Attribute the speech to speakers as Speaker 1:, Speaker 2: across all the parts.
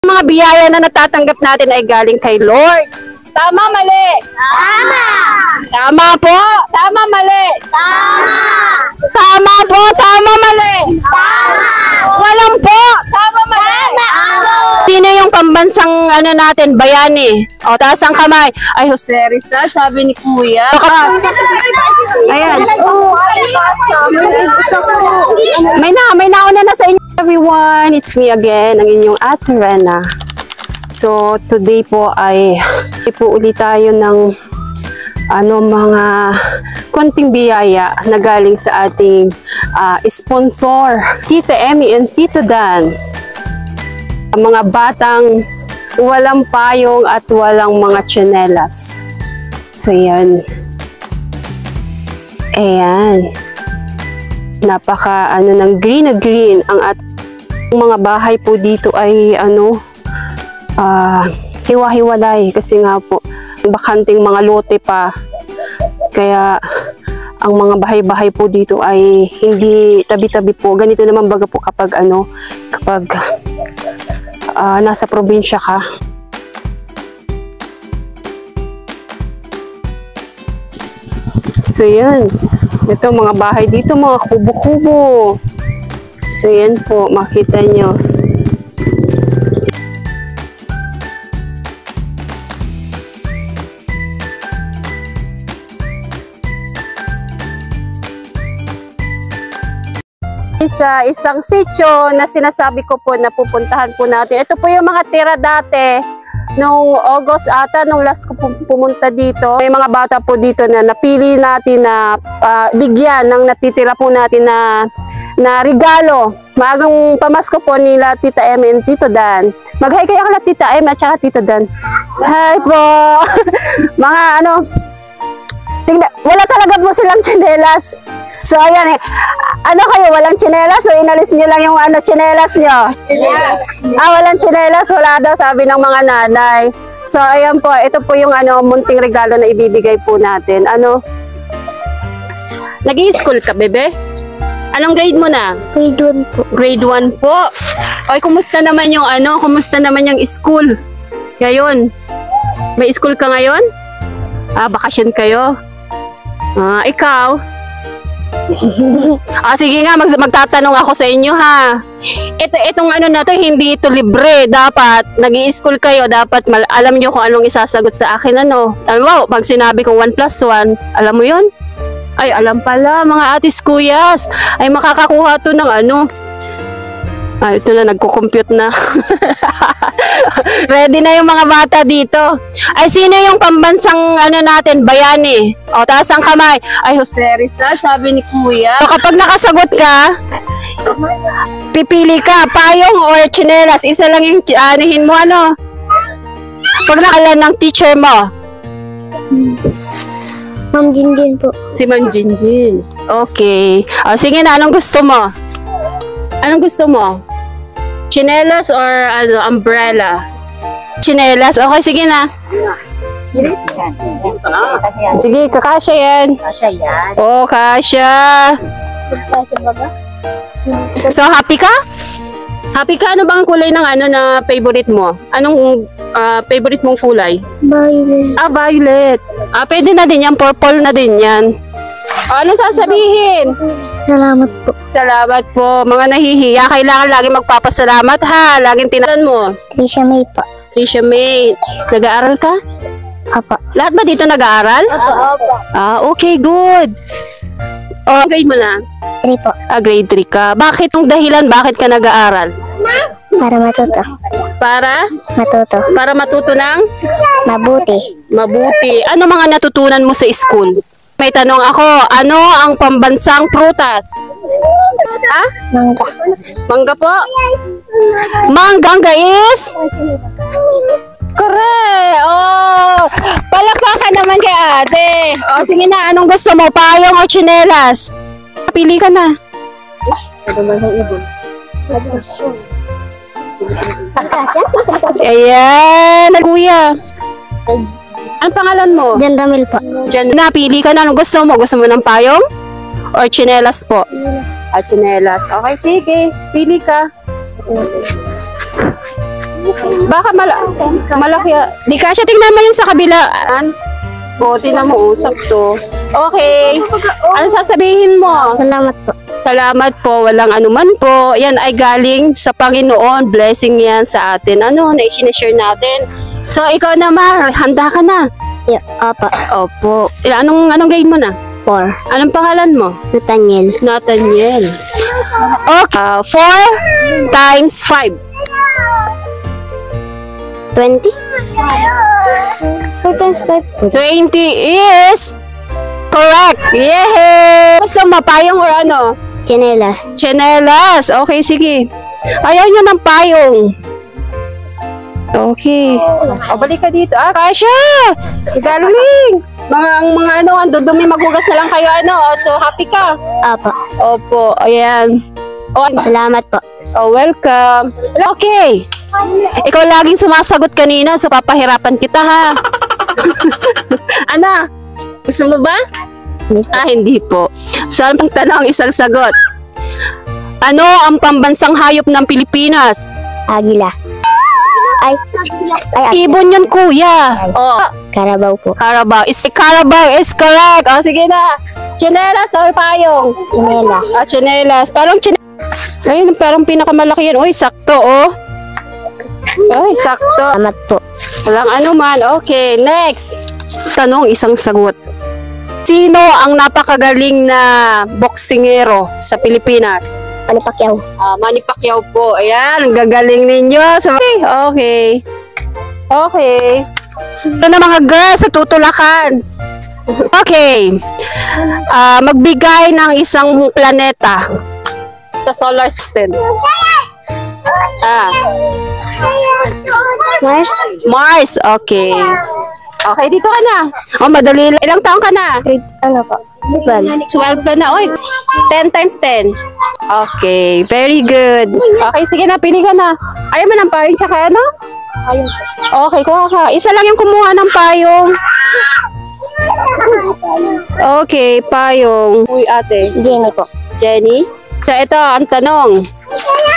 Speaker 1: Mga biyaya na natatanggap natin ay galing kay Lord. Tama, mali?
Speaker 2: Tama!
Speaker 1: Tama po. Tama, mali?
Speaker 2: Tama!
Speaker 1: Tama po. Tama, mali?
Speaker 2: Tama!
Speaker 1: Walang po. Tama, mali?
Speaker 2: Tama!
Speaker 1: Sino yung pambansang natin, bayani? O, taas ang kamay. Ay, Jose Rizal, sabi ni Kuya. Ayan. May nauna na sa inyo, everyone. It's me again, ang inyong Ate Rena. So, today po ay ulit tayo ng mga konting biyaya na galing sa ating sponsor, Tita Emmy and Tito Dan. Mga batang walang payong at walang mga tsinelas. So, yan. Ayan. Napaka ng green na green ang ating mga bahay po dito ay hiwa-hiwalay kasi nga po bakanting mga lote pa, kaya ang mga bahay-bahay po dito ay hindi tabi-tabi po. Ganito naman baga po kapag nasa probinsya ka. So yan, ito mga bahay dito, mga kubo-kubo. So yan po, makita nyo. Sa isang sitio na sinasabi ko po na pupuntahan po natin. Ito po yung mga tira dati nung August ata, nung last ko pumunta dito. May mga bata po dito na napili natin na bigyan ng natitira po natin na regalo. Magang pamasko po nila Tita Em and Tito Dan. Mag-hi kayo kala Tita Em at saka Tito Dan. Hi po! Mga tingnan, wala talaga po silang tsinelas. So ayan kayo, walang tsinelas, so inalis nyo lang yung tsinelas nyo? Yes. Walang tsinelas, wala daw, sabi ng mga nanay. So ayan po, ito po yung munting regalo na ibibigay po natin. Nag-i-school ka, bebe? Anong grade mo na?
Speaker 2: Grade 1 po.
Speaker 1: Grade 1 po. Oy, kumusta naman yung kumusta naman yung school? Ngayon, may school ka ngayon? Bakasyon kayo? Ikaw? Sige nga, magtatanong ako sa inyo ha. Itong na to, hindi ito libre. Dapat, nag-i-school kayo, dapat alam nyo kung anong isasagot sa akin. Wow, pag sinabi kong 1 plus 1, alam mo yun? Ay, alam pala, mga atis kuyas. Ay, makakakuha to ng ito na, nagko-compute na. Ready na yung mga bata dito. Ay, sino yung pambansang natin, bayani? O, taas ang kamay. Ay, Jose Rizal, sabi ni Kuya. So, kapag nakasagot ka, pipili ka, payong or tsinelas. Isa lang yung anihin mo, Pag nakalan ng teacher mo.
Speaker 2: Ma'am Jinjin po. Si
Speaker 1: Ma'am Jinjin. Okay. Sige na, anong gusto mo? Anong gusto mo? Tsinelas or umbrella? Tsinelas. Okay, sige na. Sige, kakasya yan.
Speaker 2: Kasya yan.
Speaker 1: Oo, kasya. So, happy ka? Happy ka? Ano bang kulay ng na favorite mo? Anong favorite mong kulay?
Speaker 2: Violet.
Speaker 1: Violet. Pwede na din yan. Purple na din yan. Ano sasabihin?
Speaker 2: Salamat po.
Speaker 1: Salamat po. Mga nahihiya, kailangan lagi magpapasalamat ha. Laging tinanan mo.
Speaker 2: Trisha May po.
Speaker 1: Trisha May. Nag-aaral ka?
Speaker 2: Apa.
Speaker 1: Lahat ba dito nag-aaral?
Speaker 2: Opo.
Speaker 1: Okay, good. Grade mo na?
Speaker 2: 3 po.
Speaker 1: Grade 3 ka. Bakit yung dahilan? Bakit ka nag-aaral?
Speaker 2: Para matuto.
Speaker 1: Para?
Speaker 2: Matuto.
Speaker 1: Para matuto ng?
Speaker 2: Mabuti.
Speaker 1: Mabuti. Ano mga natutunan mo sa school? May tanong ako, ano ang pambansang prutas?
Speaker 2: Mangga.
Speaker 1: Mangga po? Mangga is? Correct! Palakpakan naman kay ate. Sige na, anong gusto mo? Payong o tsinelas? Pili ka na. Ayan, kuya. Ang pangalan mo?
Speaker 2: Jan Ramil po.
Speaker 1: Jan, napili ka na. Anong gusto mo? Gusto mo ng payong? Or tsinelas po? Tsinelas. Okay, sige. Pili ka. Baka malaki. Di ka siya, tingnan mo yun sa kabilaan. O, tingnan mo, sakto. Okay. Ano sasabihin mo?
Speaker 2: Salamat po.
Speaker 1: Salamat po, walang anuman po. Yan ay galing sa Panginoon. Blessing yan sa atin. Ano, na-share natin. So, ikaw naman, handa ka na?
Speaker 2: Yeah, opo.
Speaker 1: Opo. Anong grade mo na?
Speaker 2: 4.
Speaker 1: Anong pangalan mo?
Speaker 2: Nathaniel.
Speaker 1: Nathaniel. Okay. 4 times 5.
Speaker 2: 20? 4 times 5.
Speaker 1: 20 is correct. Yay! Gusto mo, payong or ano?
Speaker 2: Chinelas.
Speaker 1: Chinelas. Okay, sige. Ayaw nyo ng payong. Okay. O, balik ka dito. Ah, Kasha! Galing! Mga ano, ang dudumi, maghugas na lang kayo, ano. So, happy ka?
Speaker 2: Opo.
Speaker 1: Opo, ayan. O,
Speaker 2: Salamat po.
Speaker 1: oh, welcome. Okay. Ikaw laging sumasagot kanina, so papahirapan kita, ha? Ana, gusto mo ba? Hindi po. So, ang tanong, isang sagot. Ano ang pambansang hayop ng Pilipinas?
Speaker 2: Agila. Ay.
Speaker 1: Ibon yun, kuya. Oh,
Speaker 2: Carabao po.
Speaker 1: Carabao. Carabao is correct. Oh, sige na. Chinelas or payong?
Speaker 2: Chinelas.
Speaker 1: Chinelas. Parang chinelas. Ayun, parang pinakamalaki yan. Uy, sakto, oh. Ay, sakto.
Speaker 2: Salamat po.
Speaker 1: Walang anuman. Okay, next. Tanong, isang sagot. Sino ang napakagaling na boksingero sa Pilipinas?
Speaker 2: Manny Pacquiao.
Speaker 1: Manny Pacquiao po. Ayan, ang gagaling ninyo. So, okay. Okay. Ito na mga girls sa tutulakan. Okay. Magbigay ng isang planeta sa solar system.
Speaker 2: Mars.
Speaker 1: Mars. Okay. Okay, dito ka na. Oh, madali lang. Ilang taon ka na?
Speaker 2: Ano po?
Speaker 1: 12 ka na. Oy, 10 times 10. Okay, very good. Okay, sige na, pili ka na. Ayaw mo ng payong tsaka ano?
Speaker 2: Ayun po.
Speaker 1: Okay, kuha ka. Isa lang yung kumuha ng payong. Okay, payong. Uy, ate.
Speaker 2: Jenny po.
Speaker 1: Jenny? So, ito, ang tanong.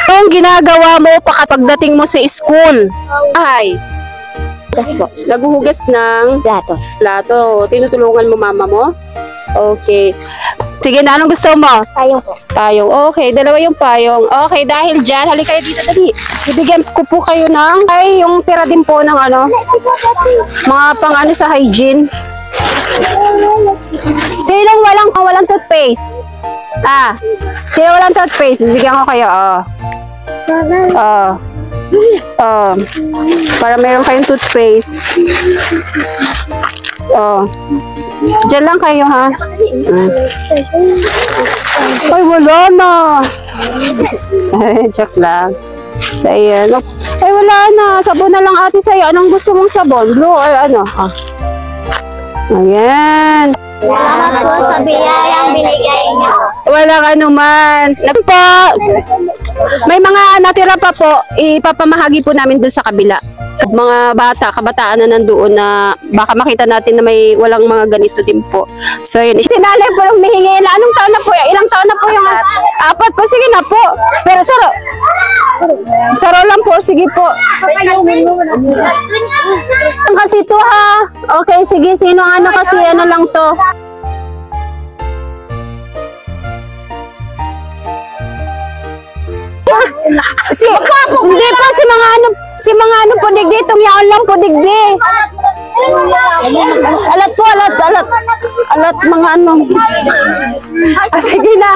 Speaker 1: Anong ginagawa mo pagdating mo sa school? Ay,
Speaker 2: Gas po.
Speaker 1: naghuhugas ng
Speaker 2: Plato.
Speaker 1: plato. Tinutulungan mo mama mo? Okay. Sige na, anong gusto mo?
Speaker 2: Payong po.
Speaker 1: Payong. Okay, dalawa yung payong. Okay, dahil dyan, halika kayo dito, dali. Bibigyan ko po kayo ng, ay, yung tira din po ng ano, mga pang ano sa hygiene. Sinong walang toothpaste? Sino walang toothpaste? Bibigyan ko kayo, para meron kayong toothpaste. Diyan lang kayo, ha? Ay, wala na. Joke lang. So, ayan. Ay, wala na. Sabon na lang ate sa'yo. Anong gusto mong sabon? Blue or ano? Ayan.
Speaker 2: Salamat po sa biyayang binigay niyo.
Speaker 1: Walang anuman. Po, may mga natira pa po, ipapamahagi po namin dun sa kabila. Mga bata, kabataan na nandoon na baka makita natin na may walang mga ganito din po. So yun, sinalay po lang mihingi. Anong taon na po? Ilang taon na po yung 4 po? Sige na po. Pero saro lang po, sige po. Kasi to, ha? Okay, sige, sino ano kasi ano lang to? Hindi pa si mga ano po digdi, itong yaon lang po digdi. Alat po, alat mga ano. Sige na.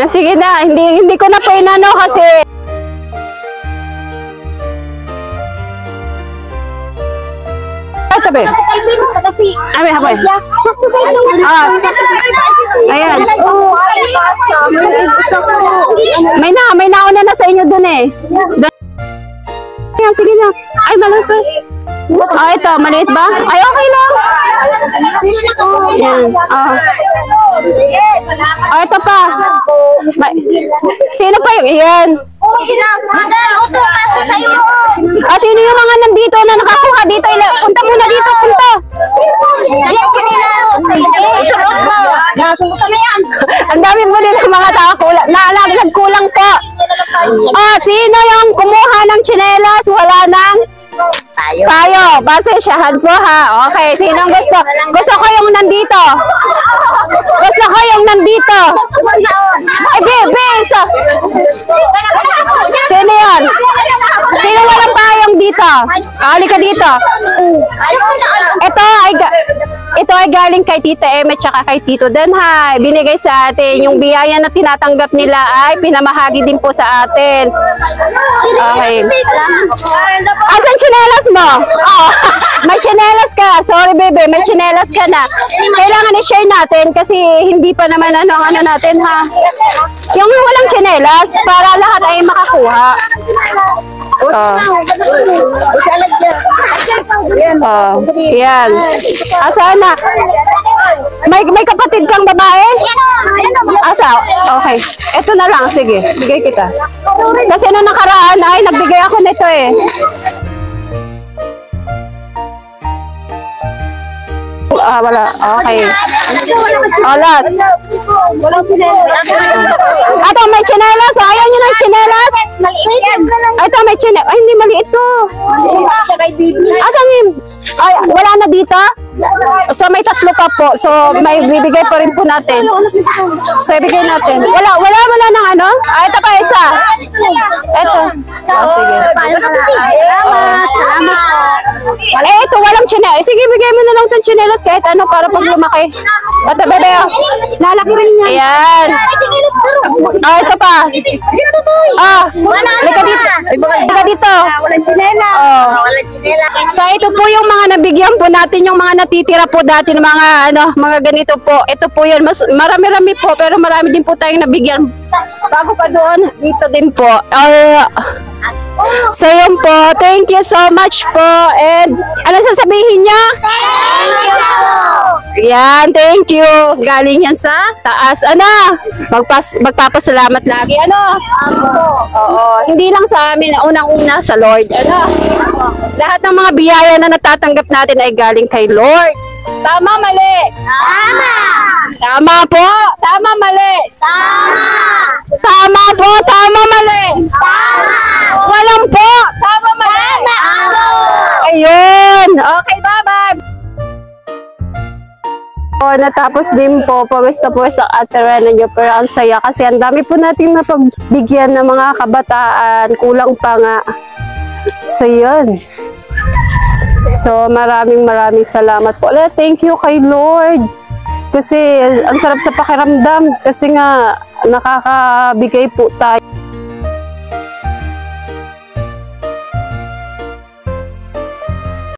Speaker 1: Sige na, hindi ko na po inano kasi tabi. Abi, habay. Ayan. May nauna na sa inyo dun eh. Ayan, sige na. Ay, maliit pa. Ito, maliit ba? Ay, okay lang. Ayan. Ito pa. Sino pa yung iyan? Sino yung mga nandito na nakakuha dito? Punta muna dito, punta. Ang dami po nila mga tao kulang. Nagkulang po. Oh, sino yung kumuha ng tsinelas? Wala nang tayo. Pasensyahan po ha. Okay, sinong gusto? Gusto ko yung nandito. Gusto ko yung nandito. Ay, so. Sino yun? Sino walang payong dito? Halika dito. Ito ay galing kay Tita Eme tsaka kay Tito Danhay. Binigay sa atin. Yung biyaya na tinatanggap nila ay pinamahagi din po sa atin. Okay. Asan tsinelas mo? Oh, may tsinelas ka. Sorry, bebe. May tsinelas ka na. Kailangan i-share natin kasi hindi pa naman ano natin, ha? Yung walang tsinelas para lahat ay makakuha. Yan. Asana? May kapatid kang babae? Asa? Okay. Ito na lang. Sige. Bigay kita. Kasi nung nakaraan ay nagbigay ako nito eh. Wala. Okay. Alas. Ato, may tsinelas. Ayaw nyo ng tsinelas? Ito, may tsinelas. Ay, hindi, mali ito. Asan yung... Ay, wala na dito? So, may 3 pa po. So, may bibigay pa rin po natin. So, ibigay natin. Wala ng ano? Ito pa isa. Ito. Sige. Ito, walang tsinelas. Sige, bigay mo na lang itong tsinelas kahit ano para pag lumaki. Ito, bebe. Lalaki rin yan. Ayan. Ito pa. Lika dito. Lika dito. Walang tsinelas. So, ito po yung mga nabigyan po natin, yung mga natitira po dati ng mga ganito po. Ito po yun. Marami-rami po, pero marami din po tayong nabigyan. Bago pa doon, dito din po. So yun po, thank you so much po. And ano sasabihin niya?
Speaker 2: Thank you!
Speaker 1: Yan, thank you. Galing yan sa taas. Ano? Magpapasalamat lagi. Ano? Oo. Hindi lang sa amin, unang-una sa Lord. Ano? Lahat ng mga biyaya na natatanggap natin ay galing kay Lord. Tama, mali?
Speaker 2: Tama!
Speaker 1: Tama po. Tama, mali?
Speaker 2: Tama!
Speaker 1: Tama po. Tama, mali?
Speaker 2: Tama!
Speaker 1: Walang po. Tama, mali?
Speaker 2: Tama!
Speaker 1: Ayun. Okay, bye-bye. Natapos din po, pawis na pawis ang ateranan niyo, pero ang saya kasi ang dami po natin napagbigyan ng mga kabataan, kulang pa nga. So yun. So maraming salamat po. Thank you kay Lord. Kasi ang sarap sa pakiramdam kasi nga nakakabigay po tayo.